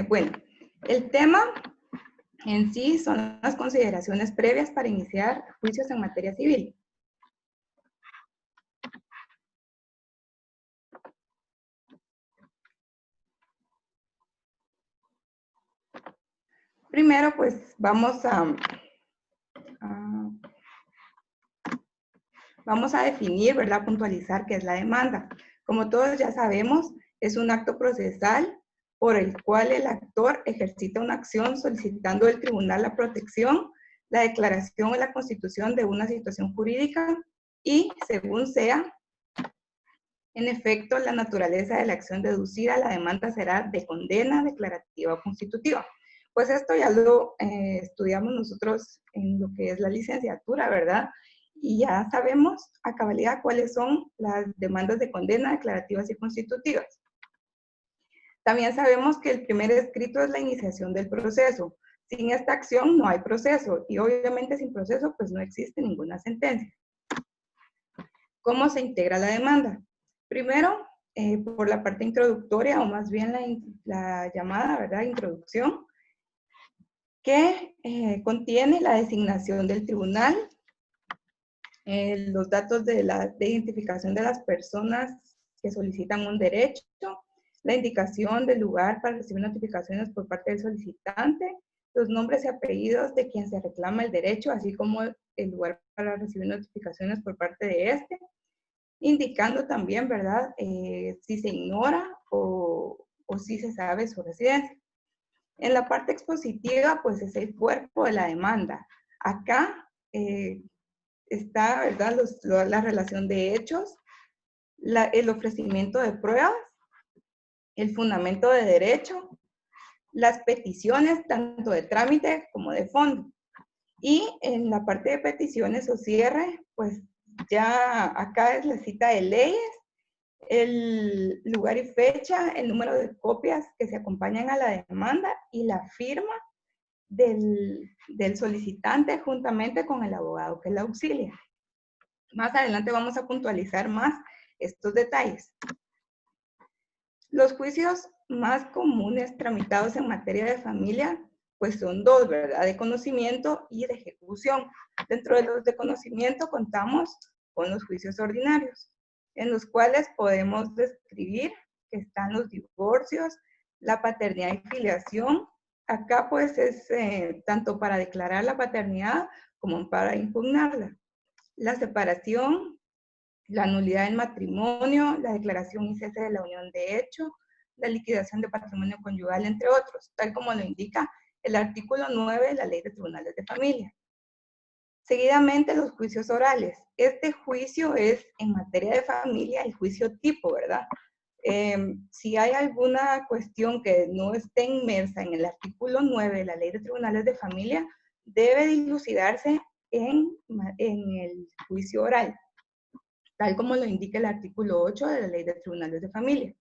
Bueno, el tema en sí son las consideraciones previas para iniciar juicios en materia civil. Primero, pues vamos a definir, ¿verdad? Puntualizar qué es la demanda. Como todos ya sabemos, es un acto procesal por el cual el actor ejercita una acción solicitando del tribunal la protección, la declaración o la constitución de una situación jurídica y, según sea, en efecto, la naturaleza de la acción deducida, la demanda será de condena, declarativa o constitutiva. Pues esto ya lo estudiamos nosotros en lo que es la licenciatura, ¿verdad? Y ya sabemos a cabalidad cuáles son las demandas de condena, declarativas y constitutivas. También sabemos que el primer escrito es la iniciación del proceso. Sin esta acción no hay proceso y obviamente sin proceso pues no existe ninguna sentencia. ¿Cómo se integra la demanda? Primero, por la parte introductoria o más bien la llamada, ¿verdad? Introducción, que contiene la designación del tribunal, los datos de identificación de las personas que solicitan un derecho, la indicación del lugar para recibir notificaciones por parte del solicitante, los nombres y apellidos de quien se reclama el derecho, así como el lugar para recibir notificaciones por parte de este, indicando también, ¿verdad?, si se ignora o si se sabe su residencia. En la parte expositiva, pues es el cuerpo de la demanda. Acá está, ¿verdad?, la relación de hechos, el ofrecimiento de pruebas, el fundamento de derecho, las peticiones tanto de trámite como de fondo. Y en la parte de peticiones o cierre, pues ya acá es la cita de leyes, el lugar y fecha, el número de copias que se acompañan a la demanda y la firma del solicitante juntamente con el abogado que la auxilia. Más adelante vamos a puntualizar más estos detalles. Los juicios más comunes tramitados en materia de familia, pues son dos, ¿verdad? De conocimiento y de ejecución. Dentro de los de conocimiento contamos con los juicios ordinarios, en los cuales podemos describir que están los divorcios, la paternidad y filiación. Acá pues es tanto para declarar la paternidad como para impugnarla. La separación, la nulidad del matrimonio, la declaración y cese de la unión de hecho, la liquidación de patrimonio conyugal, entre otros, tal como lo indica el artículo 9 de la Ley de Tribunales de Familia. Seguidamente, los juicios orales. Este juicio es, en materia de familia, el juicio tipo, ¿verdad? Si hay alguna cuestión que no esté inmersa en el artículo 9 de la Ley de Tribunales de Familia, debe dilucidarse en el juicio oral, tal como lo indica el artículo 8 de la Ley de Tribunales de Familia.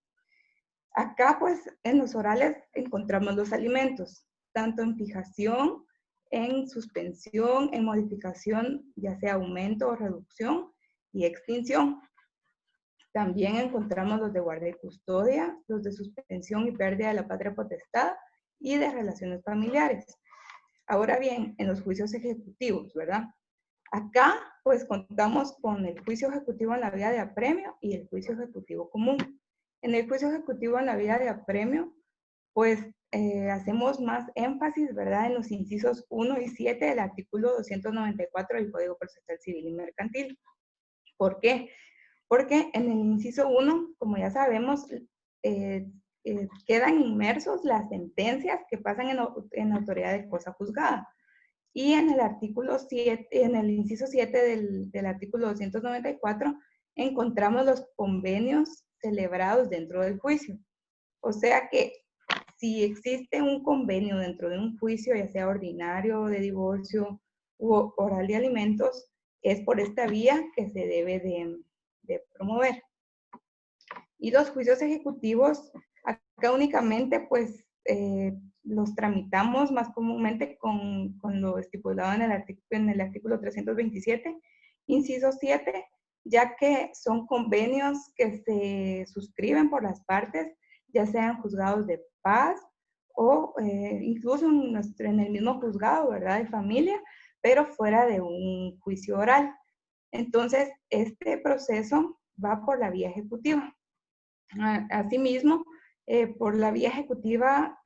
Acá, pues, en los orales encontramos los alimentos, tanto en fijación, en suspensión, en modificación, ya sea aumento o reducción, y extinción. También encontramos los de guardia y custodia, los de suspensión y pérdida de la patria potestad, y de relaciones familiares. Ahora bien, en los juicios ejecutivos, ¿verdad? Acá, pues, contamos con el juicio ejecutivo en la vía de apremio y el juicio ejecutivo común. En el juicio ejecutivo en la vía de apremio, pues, hacemos más énfasis, ¿verdad?, en los incisos 1 y 7 del artículo 294 del Código Procesal Civil y Mercantil. ¿Por qué? Porque en el inciso 1, como ya sabemos, quedan inmersos las sentencias que pasan en autoridad de cosa juzgada. Y en el artículo 7, en el inciso 7 del artículo 294, encontramos los convenios celebrados dentro del juicio. O sea que si existe un convenio dentro de un juicio, ya sea ordinario, de divorcio u oral de alimentos, es por esta vía que se debe de promover. Y los juicios ejecutivos, acá únicamente pues los tramitamos más comúnmente con lo estipulado en el artículo 327, inciso 7, ya que son convenios que se suscriben por las partes, ya sean juzgados de paz o incluso en el mismo juzgado, ¿verdad?, de familia, pero fuera de un juicio oral. Entonces, este proceso va por la vía ejecutiva. Asimismo, por la vía ejecutiva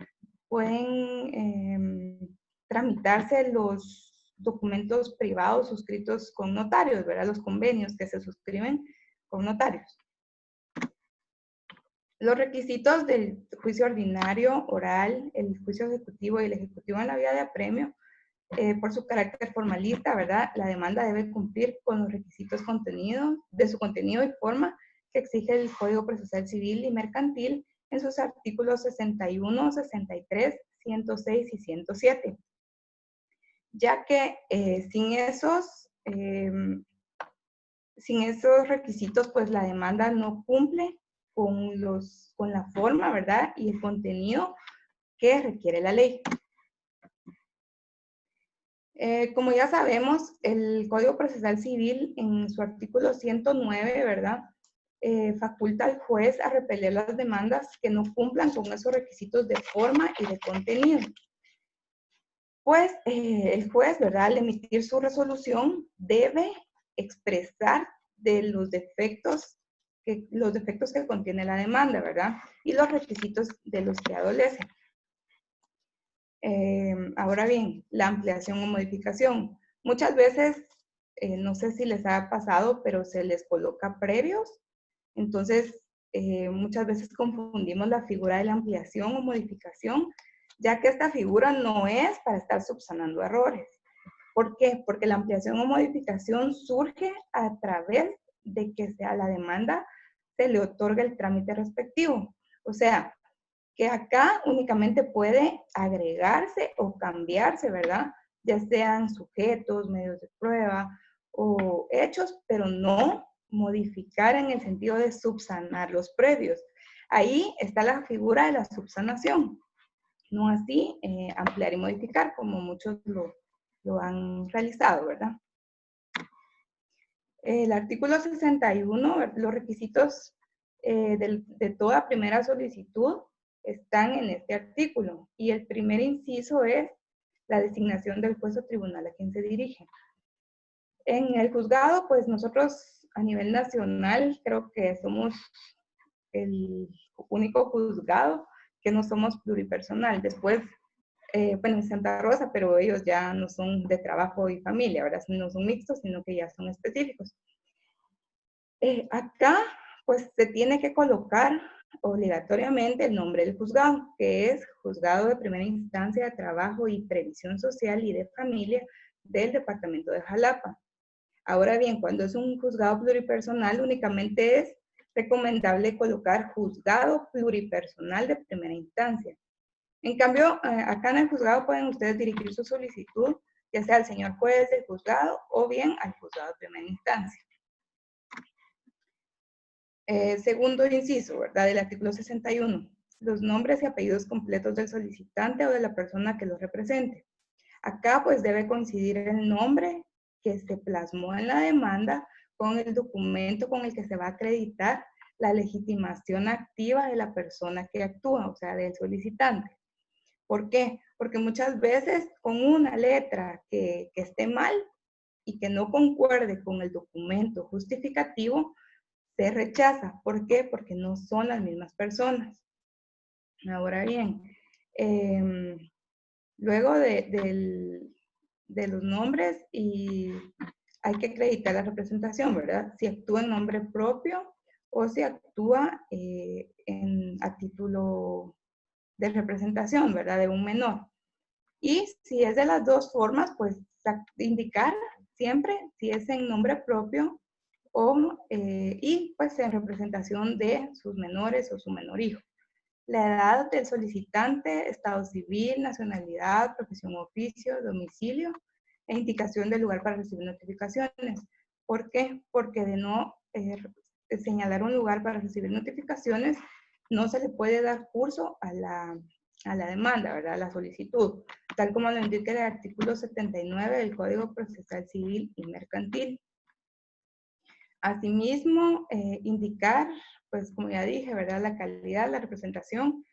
pueden tramitarse los documentos privados suscritos con notarios, ¿verdad? Los convenios que se suscriben con notarios. Los requisitos del juicio ordinario, oral, el juicio ejecutivo y el ejecutivo en la vía de apremio, por su carácter formalista, ¿verdad? La demanda debe cumplir con los requisitos de su contenido y forma que exige el Código Procesal Civil y Mercantil en sus artículos 61, 63, 106 y 107. Ya que sin esos requisitos, pues la demanda no cumple con la forma, ¿verdad? Y el contenido que requiere la ley. Como ya sabemos, el Código Procesal Civil en su artículo 109, ¿verdad? Faculta al juez a repeler las demandas que no cumplan con esos requisitos de forma y de contenido. Pues el juez, ¿verdad?, al emitir su resolución, debe expresar de los defectos que contiene la demanda, ¿verdad? Y los requisitos de los que adolecen. Ahora bien, la ampliación o modificación. Muchas veces, no sé si les ha pasado, pero se les coloca previos. Entonces, muchas veces confundimos la figura de la ampliación o modificación, ya que esta figura no es para estar subsanando errores. ¿Por qué? Porque la ampliación o modificación surge a través de que a la demanda se le otorga el trámite respectivo. O sea, que acá únicamente puede agregarse o cambiarse, ¿verdad? Ya sean sujetos, medios de prueba o hechos, pero no modificar en el sentido de subsanar los previos. Ahí está la figura de la subsanación, no así ampliar y modificar como muchos lo han realizado, ¿verdad? El artículo 61, los requisitos de toda primera solicitud están en este artículo. Y el primer inciso es la designación del juez o tribunal a quien se dirige. En el juzgado, pues nosotros a nivel nacional creo que somos el único juzgado que no somos pluripersonal. Después, bueno, en Santa Rosa, pero ellos ya no son de trabajo y familia, ¿verdad? No son mixtos, sino que ya son específicos. Acá, pues se tiene que colocar obligatoriamente el nombre del juzgado, que es Juzgado de Primera Instancia de Trabajo y Previsión Social y de Familia del Departamento de Jalapa. Ahora bien, cuando es un juzgado pluripersonal, únicamente es recomendable colocar Juzgado Pluripersonal de Primera Instancia. En cambio, acá en el juzgado pueden ustedes dirigir su solicitud, ya sea al señor juez del juzgado o bien al juzgado de primera instancia. Segundo inciso, ¿verdad? Del artículo 61. Los nombres y apellidos completos del solicitante o de la persona que lo represente. Acá pues debe coincidir el nombre que se plasmó en la demanda con el documento con el que se va a acreditar la legitimación activa de la persona que actúa, o sea, del solicitante. ¿Por qué? Porque muchas veces con una letra que esté mal y que no concuerde con el documento justificativo, se rechaza. ¿Por qué? Porque no son las mismas personas. Ahora bien, luego de los nombres y hay que acreditar la representación, ¿verdad? Si actúa en nombre propio o si actúa a título de representación, ¿verdad? De un menor. Y si es de las dos formas, pues indicar siempre si es en nombre propio y pues en representación de sus menores o su menor hijo. La edad del solicitante, estado civil, nacionalidad, profesión o oficio, domicilio e indicación del lugar para recibir notificaciones. ¿Por qué? Porque de no señalar un lugar para recibir notificaciones, no se le puede dar curso a la demanda, ¿verdad? A la solicitud, tal como lo indica el artículo 79 del Código Procesal Civil y Mercantil. Asimismo, indicar, pues como ya dije, ¿verdad? La calidad, la representación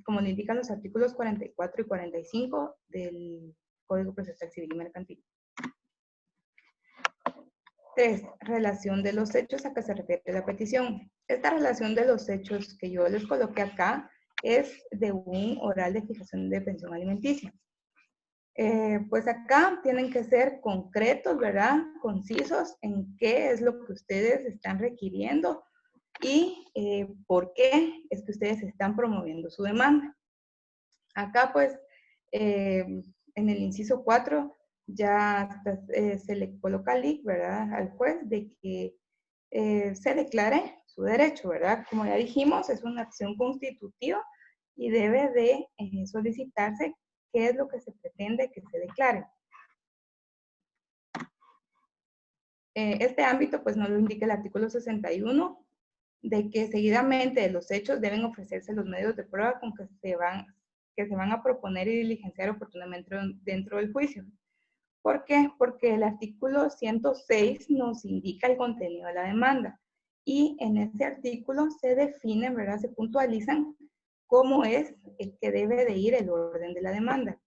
como le indican los artículos 44 y 45 del Código Procesal Civil y Mercantil. 3. Relación de los hechos a que se refiere la petición. Esta relación de los hechos que yo les coloqué acá es de un oral de fijación de pensión alimenticia. Pues acá tienen que ser concretos, ¿verdad? Concisos en qué es lo que ustedes están requiriendo y por qué es que ustedes están promoviendo su demanda. Acá pues en el inciso 4 ya se le coloca al IC, ¿verdad? Al juez de que se declare su derecho, ¿verdad? Como ya dijimos, es una acción constitutiva y debe de solicitarse qué es lo que se pretende que se declare. Este ámbito pues nos lo indica el artículo 61, de que seguidamente de los hechos deben ofrecerse los medios de prueba con que se van a proponer y diligenciar oportunamente dentro del juicio. ¿Por qué? Porque el artículo 106 nos indica el contenido de la demanda y en ese artículo se definen, ¿verdad? Se puntualizan cómo es el que debe de ir el orden de la demanda.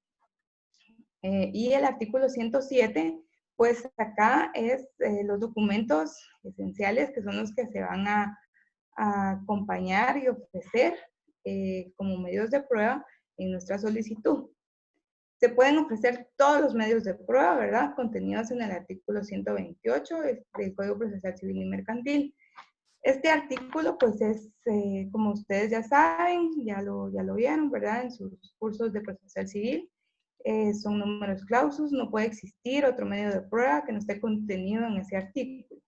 Y el artículo 107, pues acá es los documentos esenciales que son los que se van a acompañar y ofrecer como medios de prueba en nuestra solicitud. Se pueden ofrecer todos los medios de prueba, ¿verdad? Contenidos en el artículo 128 del Código Procesal Civil y Mercantil. Este artículo, pues es, como ustedes ya saben, ya lo vieron, ¿verdad? En sus cursos de procesal civil. Son números clausus, no puede existir otro medio de prueba que no esté contenido en ese artículo.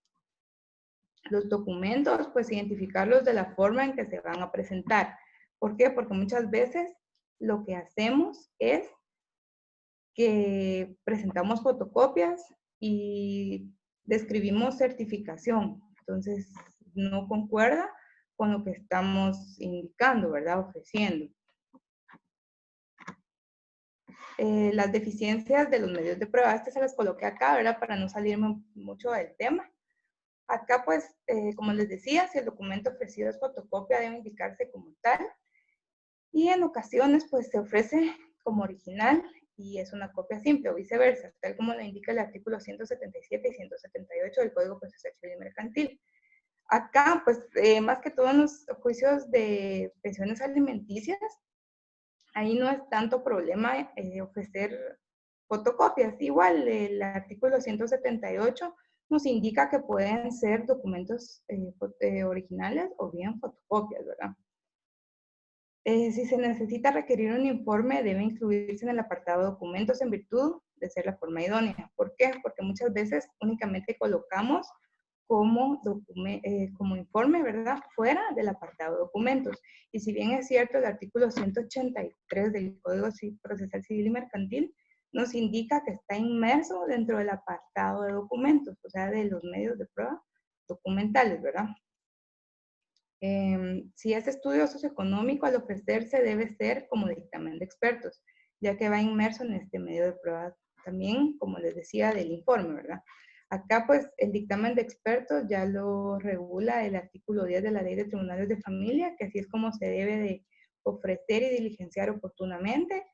Los documentos, pues identificarlos de la forma en que se van a presentar. ¿Por qué? Porque muchas veces lo que hacemos es que presentamos fotocopias y describimos certificación. Entonces, no concuerda con lo que estamos indicando, ¿verdad? Ofreciendo. Las deficiencias de los medios de prueba, se las coloqué acá, ¿verdad? Para no salirme mucho del tema. Acá, pues, como les decía, si el documento ofrecido es fotocopia, debe indicarse como tal. Y en ocasiones, pues, se ofrece como original y es una copia simple o viceversa, tal como lo indica el artículo 177 y 178 del Código Procesal Civil y Mercantil. Acá, pues, más que todo en los juicios de pensiones alimenticias, ahí no es tanto problema ofrecer fotocopias. Igual, el artículo 178 nos indica que pueden ser documentos originales o bien fotocopias, ¿verdad? Si se necesita requerir un informe, debe incluirse en el apartado de documentos en virtud de ser la forma idónea. ¿Por qué? Porque muchas veces únicamente colocamos como informe, ¿verdad? Fuera del apartado de documentos. Y si bien es cierto, el artículo 183 del Código Procesal Civil y Mercantil nos indica que está inmerso dentro del apartado de documentos, o sea, de los medios de prueba documentales, ¿verdad? Si es estudio socioeconómico, al ofrecerse debe ser como dictamen de expertos, ya que va inmerso en este medio de prueba también, como les decía, del informe, ¿verdad? Acá, pues, el dictamen de expertos ya lo regula el artículo 10 de la Ley de Tribunales de Familia, que así es como se debe de ofrecer y diligenciar oportunamente.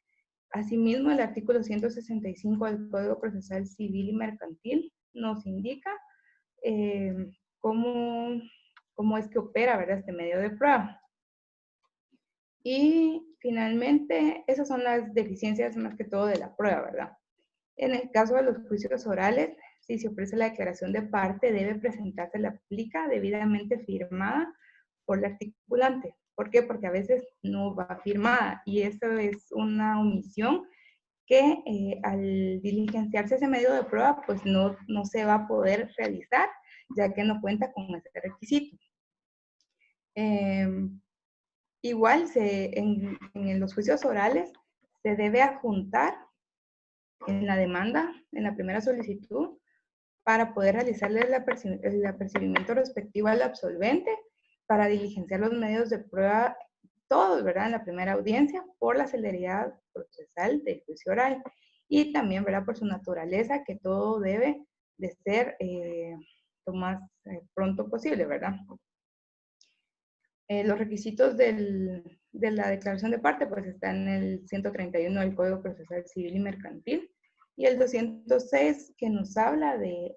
Asimismo, el artículo 165 del Código Procesal Civil y Mercantil nos indica cómo es que opera, ¿verdad? Este medio de prueba. Y finalmente, esas son las deficiencias más que todo de la prueba, ¿verdad? En el caso de los juicios orales, si se ofrece la declaración de parte, debe presentarse la plica debidamente firmada por la articulante. ¿Por qué? Porque a veces no va firmada y eso es una omisión que al diligenciarse ese medio de prueba, pues no se va a poder realizar, ya que no cuenta con ese requisito. Igual, en los juicios orales se debe adjuntar en la demanda, en la primera solicitud, para poder realizarle el apercibimiento respectivo al absolvente, para diligenciar los medios de prueba, todos, ¿verdad? En la primera audiencia, por la celeridad procesal del juicio oral. Y también, ¿verdad? Por su naturaleza, que todo debe de ser lo más pronto posible, ¿verdad? Los requisitos del de la declaración de parte, pues está en el 131 del Código Procesal Civil y Mercantil, y el 206 que nos habla de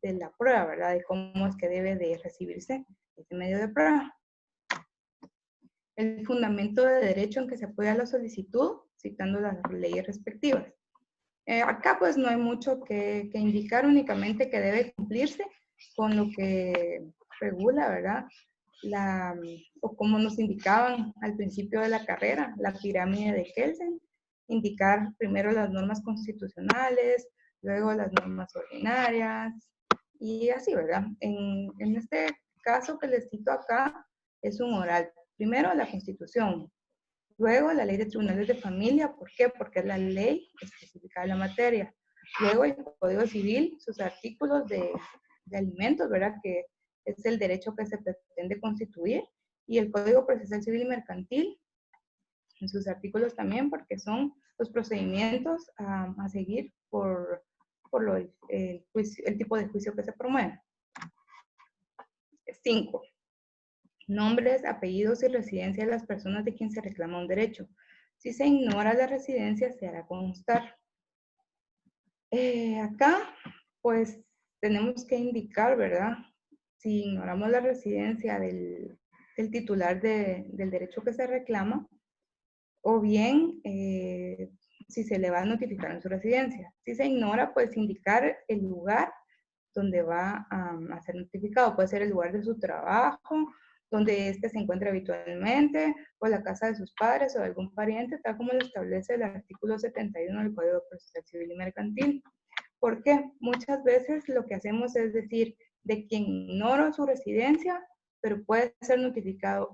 la prueba, ¿verdad? De cómo es que debe de recibirse este medio de prueba. El fundamento de derecho en que se apoya la solicitud, citando las leyes respectivas. Acá pues no hay mucho que indicar, únicamente que debe cumplirse con lo que regula, ¿verdad? O como nos indicaban al principio de la carrera, la pirámide de Kelsen, indicar primero las normas constitucionales, luego las normas ordinarias, y así, ¿verdad? En este caso que les cito acá, es un oral. Primero la Constitución, luego la Ley de Tribunales de Familia. ¿Por qué? Porque es la ley específica de la materia. Luego el Código Civil, sus artículos de alimentos, ¿verdad? Que es el derecho que se pretende constituir. Y el Código Procesal Civil y Mercantil, en sus artículos también, porque son los procedimientos a seguir por el tipo de juicio que se promueve. 5. Nombres, apellidos y residencia de las personas de quien se reclama un derecho. Si se ignora la residencia, se hará constar. Acá, pues, tenemos que indicar, ¿verdad? Si ignoramos la residencia del titular del derecho que se reclama, o bien si se le va a notificar en su residencia. Si se ignora, pues indicar el lugar donde va a ser notificado. Puede ser el lugar de su trabajo, donde éste se encuentra habitualmente, o la casa de sus padres o de algún pariente, tal como lo establece el artículo 71 del Código Procesal Civil y Mercantil. ¿Por qué? Muchas veces lo que hacemos es decir de quien ignoro su residencia, pero puede ser notificado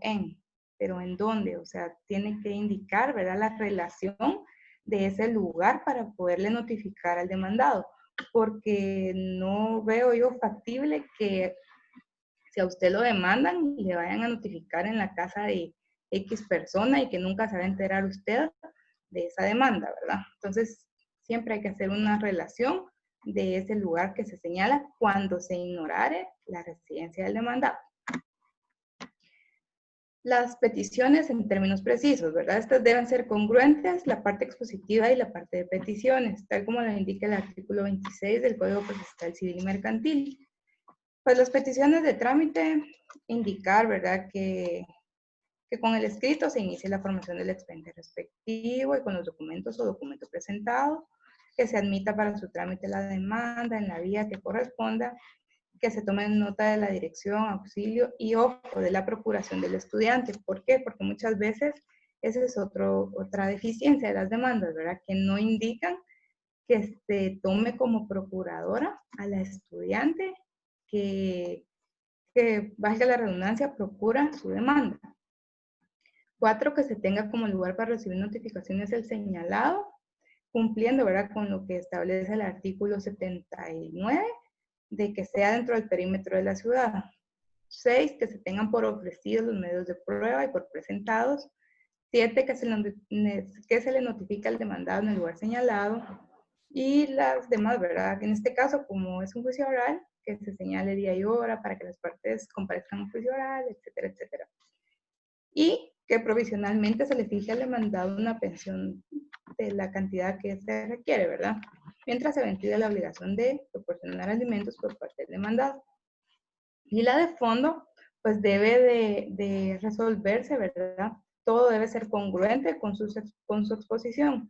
pero ¿en dónde? O sea, tiene que indicar, ¿verdad?, la relación de ese lugar para poderle notificar al demandado, porque no veo yo factible que si a usted lo demandan, le vayan a notificar en la casa de X persona y que nunca se va a enterar usted de esa demanda, ¿verdad? Entonces, siempre hay que hacer una relación de ese lugar que se señala cuando se ignorare la residencia del demandado. Las peticiones en términos precisos, ¿verdad? Estas deben ser congruentes, la parte expositiva y la parte de peticiones, tal como lo indica el artículo 26 del Código Procesal Civil y Mercantil. Pues las peticiones de trámite, indicar, ¿verdad?, que con el escrito se inicie la formación del expediente respectivo y con los documentos o documento presentado, que se admita para su trámite la demanda en la vía que corresponda, que se tome nota de la dirección, auxilio y ojo de la procuración del estudiante. ¿Por qué? Porque muchas veces esa es otra deficiencia de las demandas, ¿verdad? Que no indican que se tome como procuradora a la estudiante que valga la redundancia, procura su demanda. 4, que se tenga como lugar para recibir notificaciones el señalado, cumpliendo, ¿verdad?, con lo que establece el artículo 79, de que sea dentro del perímetro de la ciudad. 6, que se tengan por ofrecidos los medios de prueba y por presentados. 7, que se le notifique al demandado en el lugar señalado. Y las demás, ¿verdad? En este caso, como es un juicio oral, que se señale día y hora para que las partes comparezcan a un juicio oral, etcétera, etcétera. Y que provisionalmente se le fije al demandado una pensión de la cantidad que se requiere, ¿verdad? Mientras se ventila la obligación de proporcionar alimentos por parte del demandado. Y la de fondo, pues debe de resolverse, ¿verdad? Todo debe ser congruente con su exposición.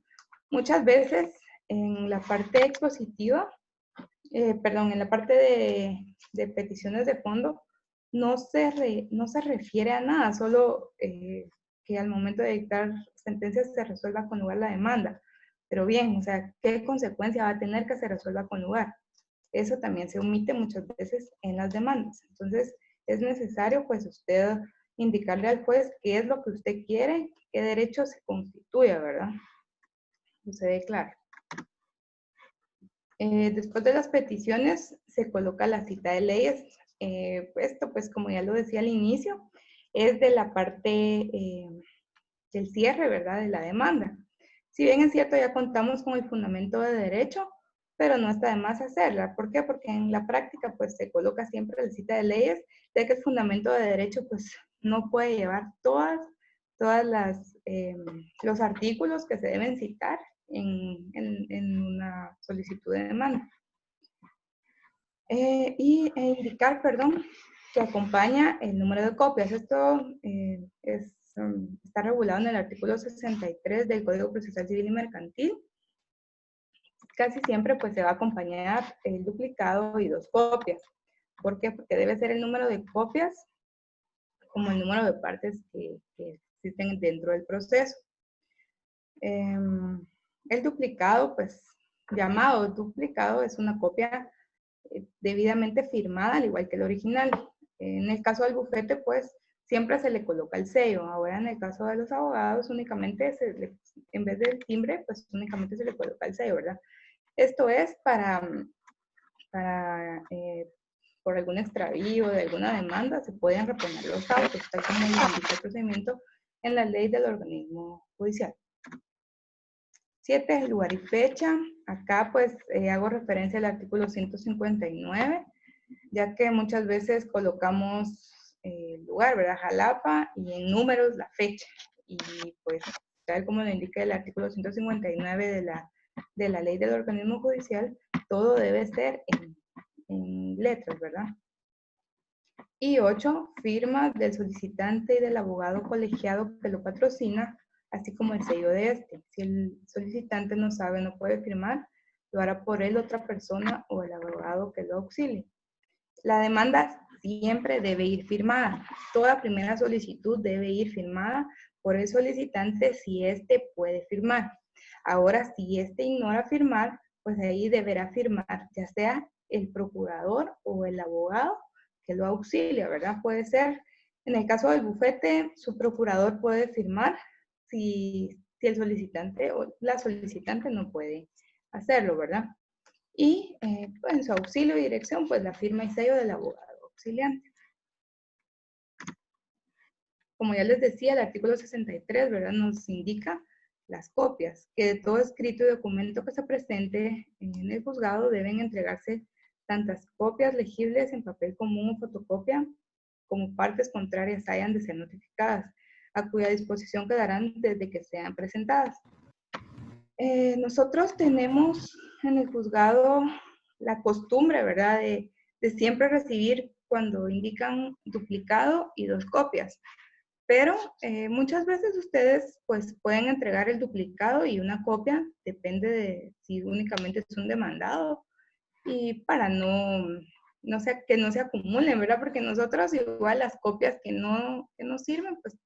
Muchas veces en la parte expositiva, en la parte de peticiones de fondo, no se refiere a nada, solo que al momento de dictar sentencias se resuelva con lugar la demanda. Pero bien, o sea, ¿qué consecuencia va a tener que se resuelva con lugar? Eso también se omite muchas veces en las demandas. Entonces, es necesario, pues, usted indicarle al juez qué es lo que usted quiere, qué derecho se constituye, ¿verdad? Usted declara. Después de las peticiones, se coloca la cita de leyes. Esto, pues, como ya lo decía al inicio, es de la parte del cierre, ¿verdad?, de la demanda. Si bien es cierto, ya contamos con el fundamento de derecho, pero no está de más hacerla. ¿Por qué? Porque en la práctica, pues, se coloca siempre la cita de leyes, ya que el fundamento de derecho, pues, no puede llevar todas los artículos que se deben citar en una solicitud de demanda. Indicar, perdón, que acompaña el número de copias. Esto está regulado en el artículo 63 del Código Procesal Civil y Mercantil. Casi siempre pues se va a acompañar el duplicado y 2 copias. ¿Por qué? Porque debe ser el número de copias como el número de partes que existen dentro del proceso. El duplicado, pues llamado duplicado, es una copia debidamente firmada, al igual que el original. En el caso del bufete, pues siempre se le coloca el sello. Ahora, en el caso de los abogados, únicamente en vez del timbre, pues únicamente se le coloca el sello, ¿verdad? Esto es por algún extravío de alguna demanda, se pueden reponer los autos, tal como indica el procedimiento en la ley del organismo judicial. 7 es el lugar y fecha. Acá pues hago referencia al artículo 159, ya que muchas veces colocamos el lugar, ¿verdad? Jalapa, y en números la fecha. Y pues, tal como lo indica el artículo 159 de la ley del organismo judicial, todo debe ser en letras, ¿verdad? Y 8, firmas del solicitante y del abogado colegiado que lo patrocina, así como el sello de este. Si el solicitante no sabe, no puede firmar, lo hará por él otra persona o el abogado que lo auxilie. La demanda siempre debe ir firmada. Toda primera solicitud debe ir firmada por el solicitante si éste puede firmar. Ahora, si éste ignora firmar, pues ahí deberá firmar, ya sea el procurador o el abogado que lo auxilia, ¿verdad? Puede ser, en el caso del bufete, su procurador puede firmar si el solicitante o la solicitante no puede hacerlo, ¿verdad? Y pues, en su auxilio y dirección, pues la firma y sello del abogado auxiliante. Como ya les decía, el artículo 63, ¿verdad? Nos indica las copias, que de todo escrito y documento que se presente en el juzgado deben entregarse tantas copias legibles en papel común o fotocopia como partes contrarias hayan de ser notificadas, a cuya disposición quedarán desde que sean presentadas. Nosotros tenemos en el juzgado la costumbre, ¿verdad?, de siempre recibir cuando indican duplicado y 2 copias. Pero muchas veces ustedes pues pueden entregar el duplicado y una copia, depende de si únicamente es un demandado, y para que no se acumulen, ¿verdad? Porque nosotros igual las copias que no sirven, pues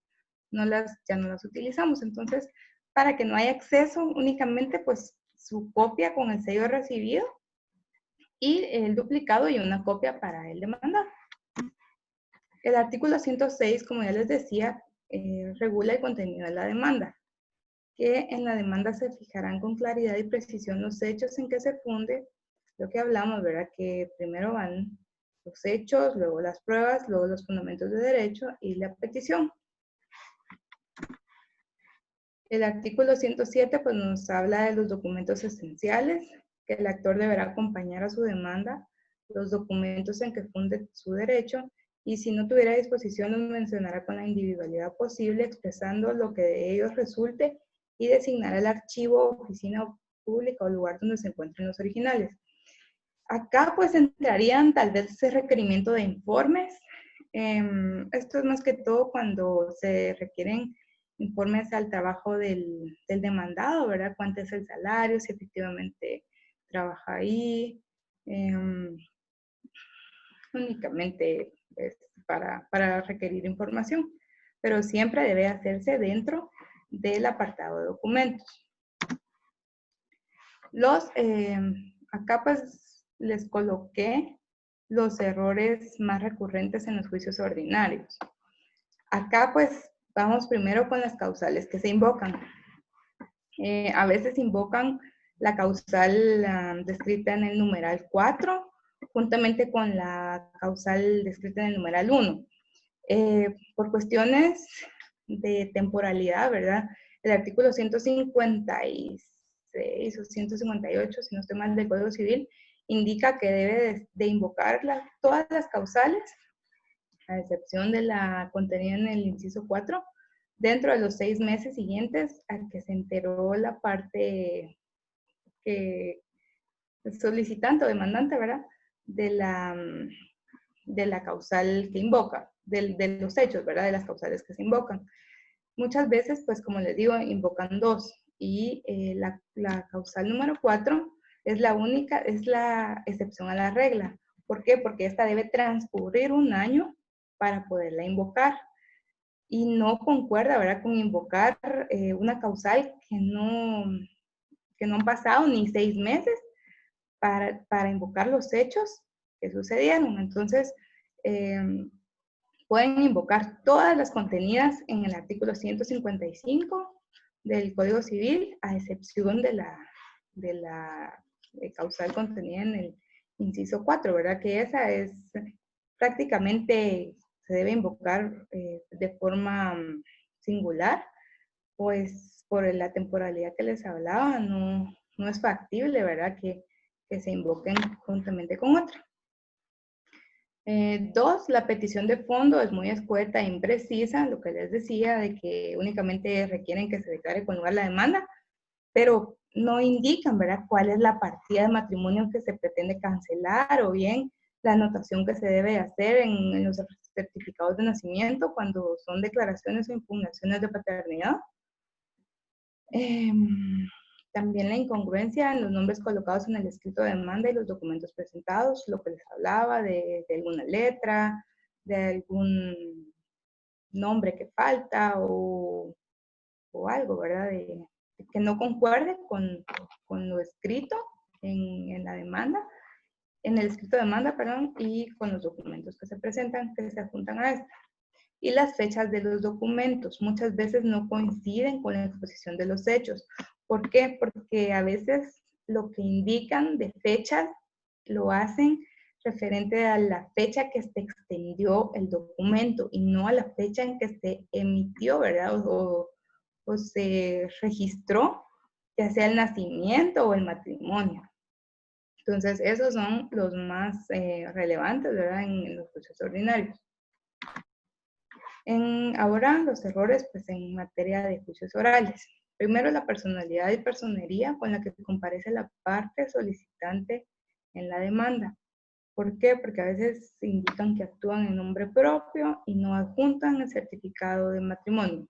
ya no las utilizamos. Entonces, para que no haya exceso, únicamente pues su copia con el sello recibido y el duplicado y una copia para el demandado. El artículo 106, como ya les decía, regula el contenido de la demanda, que en la demanda se fijarán con claridad y precisión los hechos en que se funde lo que hablamos, ¿verdad? Que primero van los hechos, luego las pruebas, luego los fundamentos de derecho y la petición. El artículo 107 pues, nos habla de los documentos esenciales, que el actor deberá acompañar a su demanda, los documentos en que funde su derecho, y si no tuviera disposición los mencionará con la individualidad posible, expresando lo que de ellos resulte y designará el archivo, oficina pública o lugar donde se encuentren los originales. Acá pues entrarían tal vez ese requerimiento de informes. Esto es más que todo cuando se requieren informes al trabajo del demandado, ¿verdad? Cuánto es el salario, si efectivamente trabaja ahí. Únicamente es para requerir información, pero siempre debe hacerse dentro del apartado de documentos. Acá pues les coloqué los errores más recurrentes en los juicios ordinarios. Acá pues vamos primero con las causales que se invocan. A veces invocan la causal descrita en el numeral 4, juntamente con la causal descrita en el numeral 1. Por cuestiones de temporalidad, ¿verdad? El artículo 156 o 158, si no estoy mal, del Código Civil, indica que debe de invocar todas las causales, a excepción de la contenida en el inciso 4, dentro de los 6 meses siguientes a que se enteró la parte que solicitante o demandante, ¿verdad? De la causal que invoca, de los hechos, ¿verdad? De las causales que se invocan. Muchas veces, pues como les digo, invocan 2 y la causal número 4 es la única, es la excepción a la regla. ¿Por qué? Porque esta debe transcurrir 1 año para poderla invocar y no concuerda, ¿verdad? Con invocar una causal que no han pasado ni 6 meses para invocar los hechos que sucedieron. Entonces, pueden invocar todas las contenidas en el artículo 155 del Código Civil, a excepción de la causal contenida en el inciso 4, ¿verdad? Que esa es prácticamente, se debe invocar de forma singular, pues por la temporalidad que les hablaba, no es factible, ¿verdad? Que se invoquen juntamente con otra. 2, la petición de fondo es muy escueta e imprecisa, lo que les decía de que únicamente requieren que se declare con lugar la demanda, pero no indican, ¿verdad?, cuál es la partida de matrimonio que se pretende cancelar o bien la anotación que se debe hacer en los certificados de nacimiento cuando son declaraciones o impugnaciones de paternidad. También la incongruencia en los nombres colocados en el escrito de demanda y los documentos presentados, lo que les hablaba de alguna letra, de algún nombre que falta o algo, ¿verdad? De que no concuerde con lo escrito en la demanda, en el escrito de demanda, perdón, y con los documentos que se presentan, que se adjuntan a esta. Y las fechas de los documentos muchas veces no coinciden con la exposición de los hechos. ¿Por qué? Porque a veces lo que indican de fechas lo hacen referente a la fecha que se extendió el documento y no a la fecha en que se emitió, ¿verdad? O se registró, ya sea el nacimiento o el matrimonio. Entonces, esos son los más relevantes, ¿verdad? En los procesos ordinarios. Ahora los errores pues, en materia de juicios orales. Primero, la personalidad y personería con la que comparece la parte solicitante en la demanda. ¿Por qué? Porque a veces indican que actúan en nombre propio y no adjuntan el certificado de matrimonio.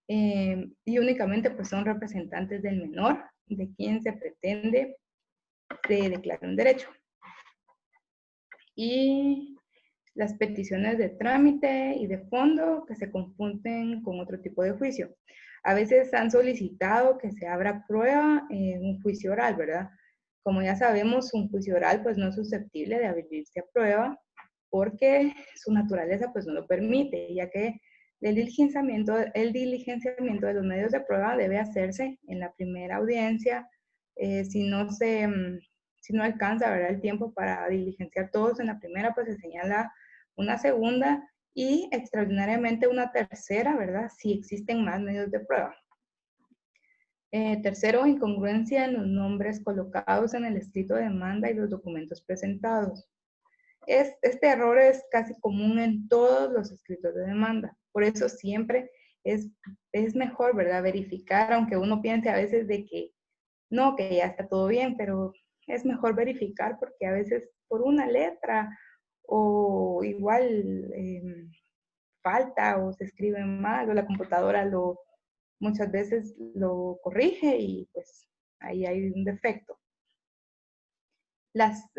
Y únicamente pues, son representantes del menor, de quien se pretende se declare un derecho. Y las peticiones de trámite y de fondo que se confunden con otro tipo de juicio. A veces han solicitado que se abra prueba en un juicio oral, ¿verdad? Como ya sabemos, un juicio oral pues no es susceptible de abrirse a prueba porque su naturaleza pues no lo permite, ya que el diligenciamiento de los medios de prueba debe hacerse en la primera audiencia. Si no alcanza, ¿verdad?, el tiempo para diligenciar todos en la primera, pues se señala una segunda y extraordinariamente una tercera, ¿verdad?, si existen más medios de prueba. Tercero, incongruencia en los nombres colocados en el escrito de demanda y los documentos presentados. Este error es casi común en todos los escritos de demanda. Por eso siempre es mejor, ¿verdad?, verificar, aunque uno piense a veces de que no, que ya está todo bien, pero es mejor verificar porque a veces por una letra o igual falta o se escribe mal o la computadora muchas veces lo corrige y pues ahí hay un defecto. Las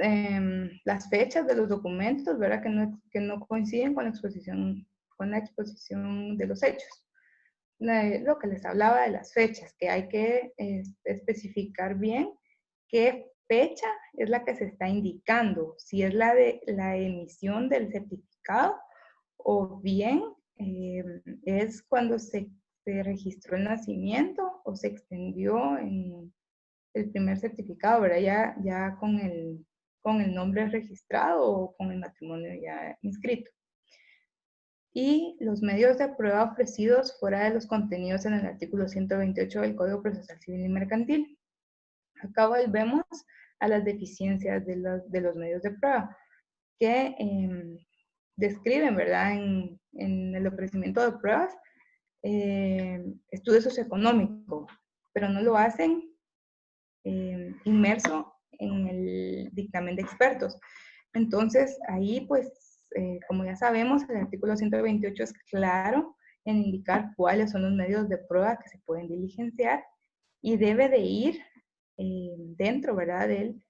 fechas de los documentos, ¿verdad?, que no coinciden con la exposición de los hechos. Lo que les hablaba de las fechas, que hay que especificar bien qué fecha es la que se está indicando, si es la de la emisión del certificado o bien es cuando se registró el nacimiento o se extendió en el primer certificado, ¿verdad? Ya con el nombre registrado o con el matrimonio ya inscrito. Y los medios de prueba ofrecidos fuera de los contenidos en el artículo 128 del Código Procesal Civil y Mercantil. Acá volvemos a las deficiencias de los medios de prueba que describen, ¿verdad?, en el ofrecimiento de pruebas estudio socioeconómico, pero no lo hacen inmerso en el dictamen de expertos. Entonces, ahí pues, como ya sabemos, el artículo 128 es claro en indicar cuáles son los medios de prueba que se pueden diligenciar y debe de ir dentro, ¿verdad?, del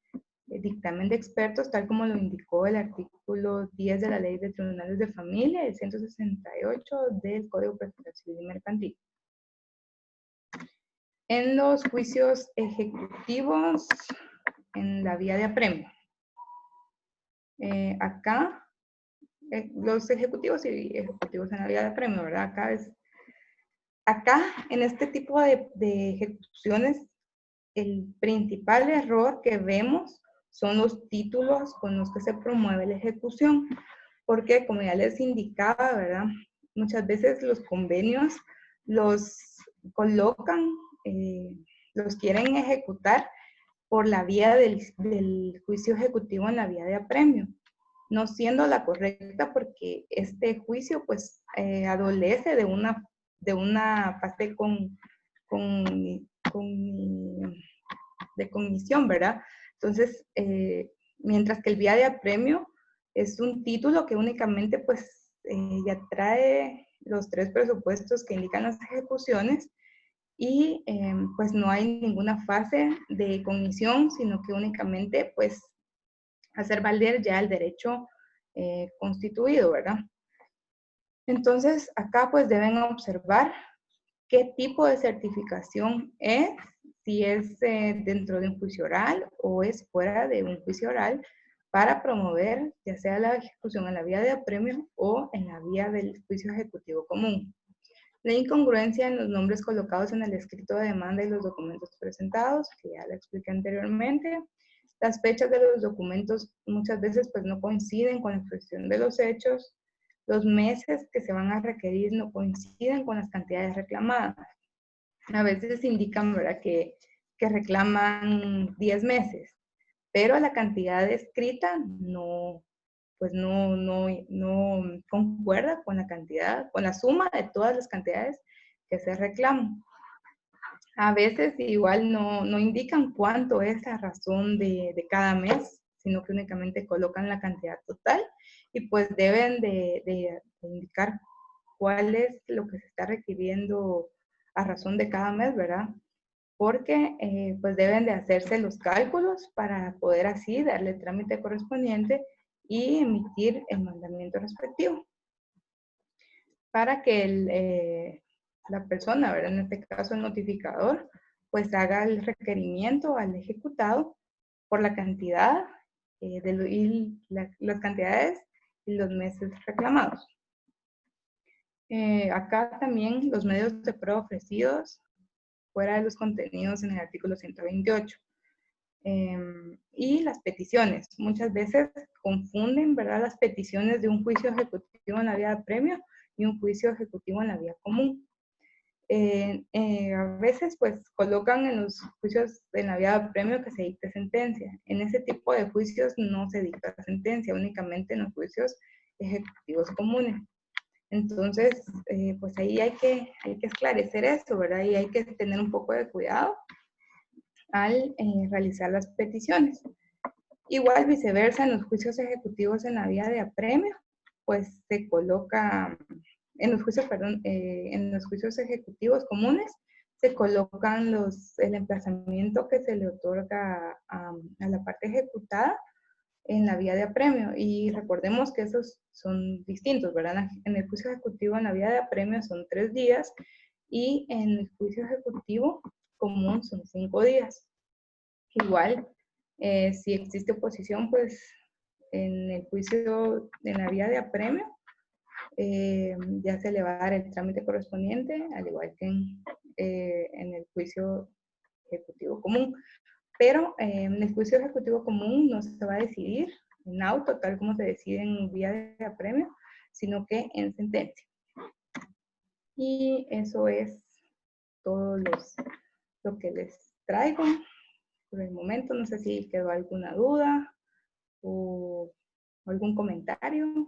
dictamen de expertos, tal como lo indicó el artículo 10 de la Ley de Tribunales de Familia y el 168 del Código Procesal Civil y Mercantil. En los juicios ejecutivos en la vía de apremio. Acá, los ejecutivos y ejecutivos en la vía de apremio, ¿verdad? Acá, en este tipo de ejecuciones, el principal error que vemos son los títulos con los que se promueve la ejecución, porque como ya les indicaba, ¿verdad? Muchas veces los convenios los colocan, los quieren ejecutar por la vía del juicio ejecutivo en la vía de apremio, no siendo la correcta porque este juicio pues adolece de una fase de cognición, ¿verdad? Entonces, mientras que el vía de apremio es un título que únicamente pues ya trae los 3 presupuestos que indican las ejecuciones y pues no hay ninguna fase de cognición, sino que únicamente pues hacer valer ya el derecho constituido, ¿verdad? Entonces, acá pues deben observar qué tipo de certificación es, si es dentro de un juicio oral o es fuera de un juicio oral, para promover ya sea la ejecución en la vía de apremio o en la vía del juicio ejecutivo común. La incongruencia en los nombres colocados en el escrito de demanda y los documentos presentados, que ya lo expliqué anteriormente. Las fechas de los documentos muchas veces pues no coinciden con la expresión de los hechos. Los meses que se van a requerir no coinciden con las cantidades reclamadas. A veces indican, ¿verdad?, que reclaman 10 meses, pero la cantidad escrita no, pues no concuerda con la cantidad, con la suma de todas las cantidades que se reclaman. A veces igual no indican cuánto es la razón de cada mes, sino que únicamente colocan la cantidad total y pues deben de indicar cuál es lo que se está requiriendo a razón de cada mes, ¿verdad? Porque pues deben de hacerse los cálculos para poder así darle el trámite correspondiente y emitir el mandamiento respectivo. Para que la persona, ¿verdad?, en este caso el notificador, pues haga el requerimiento al ejecutado por la cantidad las cantidades y los meses reclamados. Acá también los medios de prueba ofrecidos fuera de los contenidos en el artículo 128. Y las peticiones. Muchas veces confunden, ¿verdad?, las peticiones de un juicio ejecutivo en la vía de apremio y un juicio ejecutivo en la vía común. A veces pues colocan en los juicios en la vía de apremio que se dicte sentencia. En ese tipo de juicios no se dicta sentencia, únicamente en los juicios ejecutivos comunes. Entonces, pues ahí hay que esclarecer eso, ¿verdad? Y hay que tener un poco de cuidado al realizar las peticiones. Igual viceversa, en los juicios ejecutivos en la vía de apremio, pues se coloca, en los juicios ejecutivos comunes, se colocan el emplazamiento que se le otorga a la parte ejecutada en la vía de apremio. Y recordemos que esos son distintos, ¿verdad? En el juicio ejecutivo en la vía de apremio son 3 días y en el juicio ejecutivo común son 5 días. Igual, si existe oposición, pues en el juicio, en la vía de apremio, ya se le va a dar el trámite correspondiente, al igual que en el juicio ejecutivo común. Pero en el juicio ejecutivo común no se va a decidir en auto, tal como se decide en vía de apremio, sino que en sentencia. Y eso es todo lo que les traigo por el momento. No sé si quedó alguna duda o algún comentario.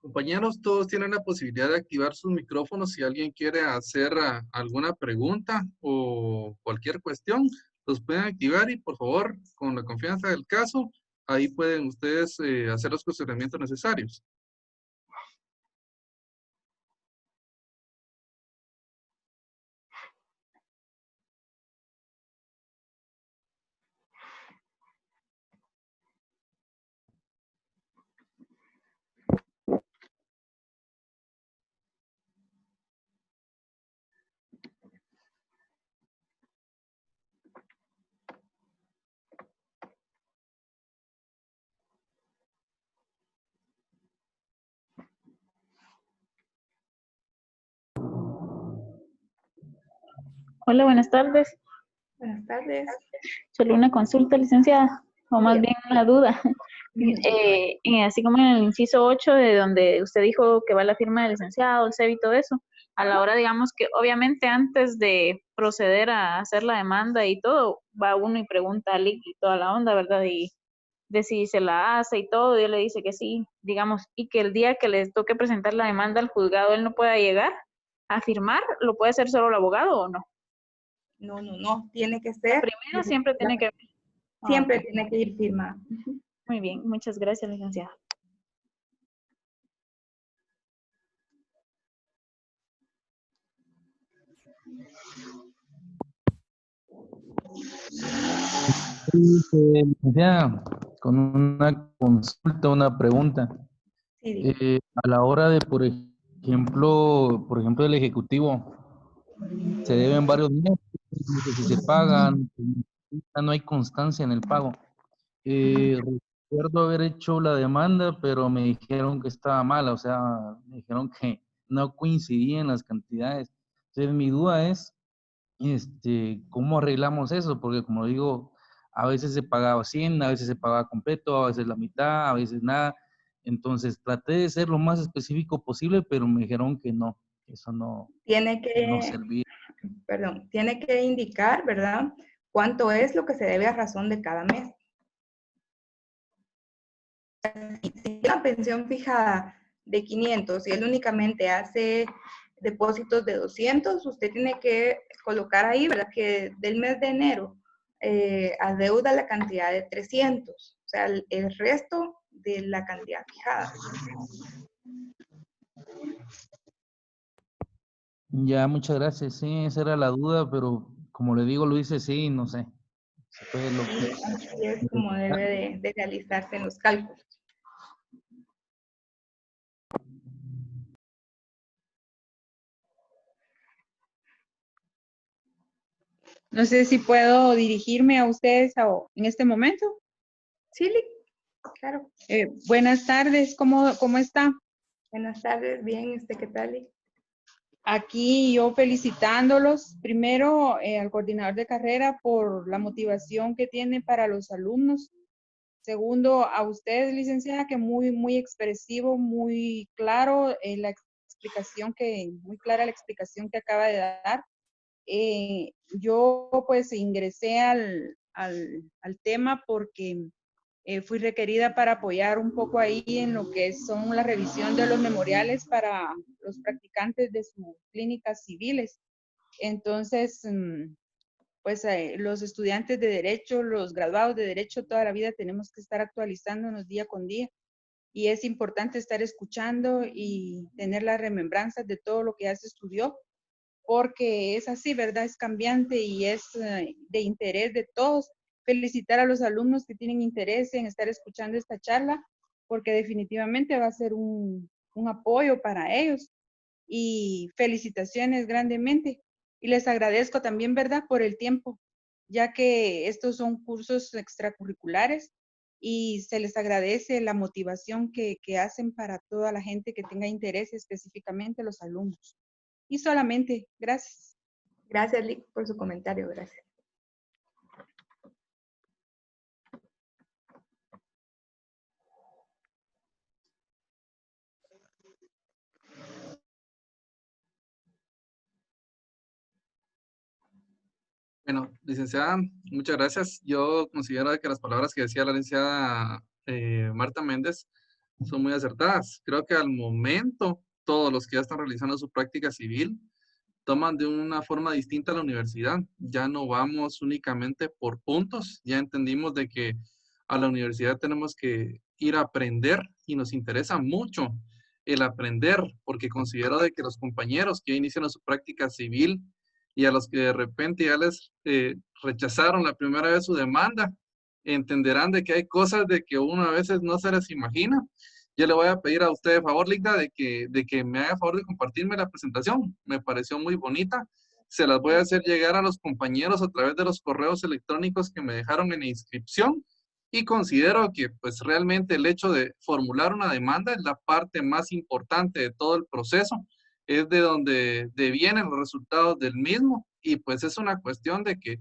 Compañeros, todos tienen la posibilidad de activar sus micrófonos si alguien quiere hacer alguna pregunta o cualquier cuestión, los pueden activar y por favor, con la confianza del caso, ahí pueden ustedes hacer los cuestionamientos necesarios. Hola, buenas tardes. Buenas tardes. Solo una consulta, licenciada, o más Bien. bien una duda. Así como en el inciso 8, de donde usted dijo que va la firma del licenciado, el CEB y todo eso, a la hora, digamos que obviamente antes de proceder a hacer la demanda y todo, va uno y pregunta al IC y toda la onda, ¿verdad? Y de si se la hace y todo, y él le dice que sí, digamos, y que el día que le toque presentar la demanda al juzgado, él no pueda llegar a firmar, ¿lo puede hacer solo el abogado o no? No, no, no. Tiene que ser. Primero siempre tiene que... Ah, Siempre ok. tiene que ir firmado. Muy bien, muchas gracias, licenciada. Ya, con una consulta, una pregunta. Sí, digo. A la hora de, por ejemplo, el ejecutivo, se deben varios meses, no sé si se pagan, no hay constancia en el pago. Eh, Recuerdo haber hecho la demanda, pero me dijeron que estaba mala, o sea, me dijeron que no coincidían las cantidades. Entonces, mi duda es, ¿cómo arreglamos eso? Porque como digo, a veces se pagaba 100, a veces se pagaba completo, a veces la mitad, a veces nada. Entonces traté de ser lo más específico posible, pero me dijeron que no, que eso Tiene no que, servía. perdón, tiene que indicar, ¿verdad? Cuánto es lo que se debe a razón de cada mes. Si la pensión fijada de 500 y él únicamente hace depósitos de 200, usted tiene que colocar ahí, ¿verdad? Que del mes de enero adeuda la cantidad de 300, o sea, el resto de la cantidad fijada. Ya, muchas gracias. Sí, esa era la duda, pero como le digo, lo hice sí, no sé. Se fue lo que... Y así es como debe de realizarse en los cálculos. No sé si puedo dirigirme a ustedes en este momento. Sí, claro. Buenas tardes, ¿cómo está? Buenas tardes, bien, ¿usted qué tal? Aquí yo felicitándolos, primero al coordinador de carrera por la motivación que tiene para los alumnos. Segundo, a usted, licenciada, que muy expresivo, muy claro muy clara la explicación que acaba de dar. Yo pues ingresé al tema porque fui requerida para apoyar un poco ahí en lo que son la revisión de los memoriales para los practicantes de sus clínicas civiles. Entonces, pues los estudiantes de Derecho, los graduados de Derecho, toda la vida tenemos que estar actualizándonos día con día. Y es importante estar escuchando y tener las remembranzas de todo lo que ya se estudió, porque es así, ¿verdad? Es cambiante y es de interés de todos. Felicitar a los alumnos que tienen interés en estar escuchando esta charla, porque definitivamente va a ser un apoyo para ellos. Y felicitaciones grandemente. Y les agradezco también, ¿verdad?, por el tiempo, ya que estos son cursos extracurriculares y se les agradece la motivación que hacen para toda la gente que tenga interés, específicamente los alumnos. Y solamente, gracias. Gracias, Lick, por su comentario, gracias. Bueno, licenciada, muchas gracias. Yo considero que las palabras que decía la licenciada Marta Méndez son muy acertadas. Creo que al momento, todos los que ya están realizando su práctica civil toman de una forma distinta a la universidad. Ya no vamos únicamente por puntos, ya entendimos de que a la universidad tenemos que ir a aprender y nos interesa mucho el aprender, porque considero de que los compañeros que inician su práctica civil y a los que de repente ya les rechazaron la primera vez su demanda, entenderán de que hay cosas de que uno a veces no se les imagina. Yo le voy a pedir a usted, por favor, Ligda, de que me haga favor de compartirme la presentación. Me pareció muy bonita. Se las voy a hacer llegar a los compañeros a través de los correos electrónicos que me dejaron en la inscripción. Y considero que pues realmente el hecho de formular una demanda es la parte más importante de todo el proceso. Es de donde devienen los resultados del mismo. Y pues es una cuestión de que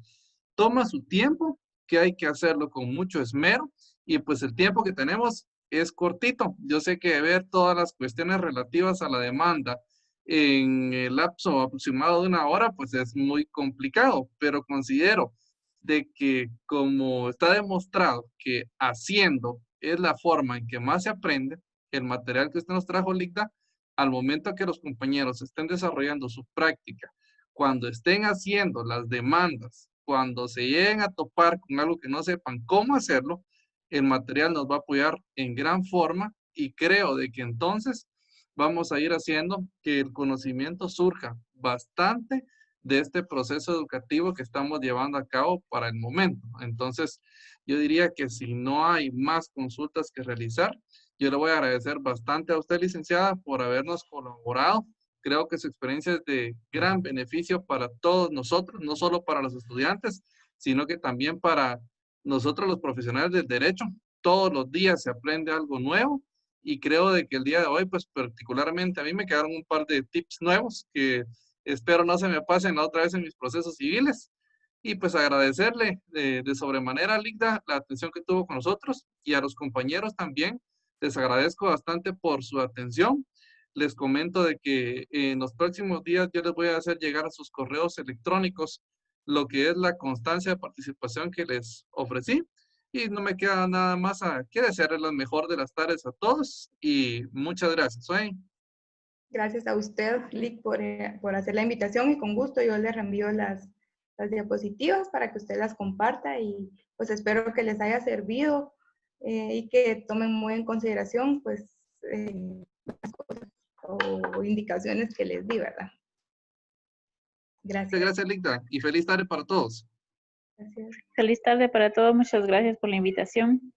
toma su tiempo, que hay que hacerlo con mucho esmero. Y pues el tiempo que tenemos es cortito. Yo sé que ver todas las cuestiones relativas a la demanda en el lapso aproximado de 1 hora, pues es muy complicado, pero considero de que como está demostrado que haciendo es la forma en que más se aprende, el material que usted nos trajo, Ligda, al momento que los compañeros estén desarrollando su práctica, cuando estén haciendo las demandas, cuando se lleguen a topar con algo que no sepan cómo hacerlo, el material nos va a apoyar en gran forma y creo de que entonces vamos a ir haciendo que el conocimiento surja bastante de este proceso educativo que estamos llevando a cabo para el momento. Entonces, yo diría que si no hay más consultas que realizar, yo le voy a agradecer bastante a usted, licenciada, por habernos colaborado. Creo que su experiencia es de gran beneficio para todos nosotros, no solo para los estudiantes, sino que también para nosotros los profesionales del derecho. Todos los días se aprende algo nuevo y creo de que el día de hoy, pues particularmente a mí me quedaron un par de tips nuevos que espero no se me pasen la otra vez en mis procesos civiles. Y pues agradecerle de sobremanera, Ligda, la atención que tuvo con nosotros y a los compañeros también. Les agradezco bastante por su atención. Les comento de que en los próximos días yo les voy a hacer llegar a sus correos electrónicos lo que es la constancia de participación que les ofrecí. Y no me queda nada más que desearles la mejor de las tardes a todos y muchas gracias. Gracias a usted, Lick, por hacer la invitación y con gusto yo le reenvío las diapositivas para que usted las comparta y pues espero que les haya servido y que tomen muy en consideración pues las cosas o indicaciones que les di, ¿verdad? Gracias. Gracias, Ligda, y feliz tarde para todos. Gracias. Feliz tarde para todos. Muchas gracias por la invitación.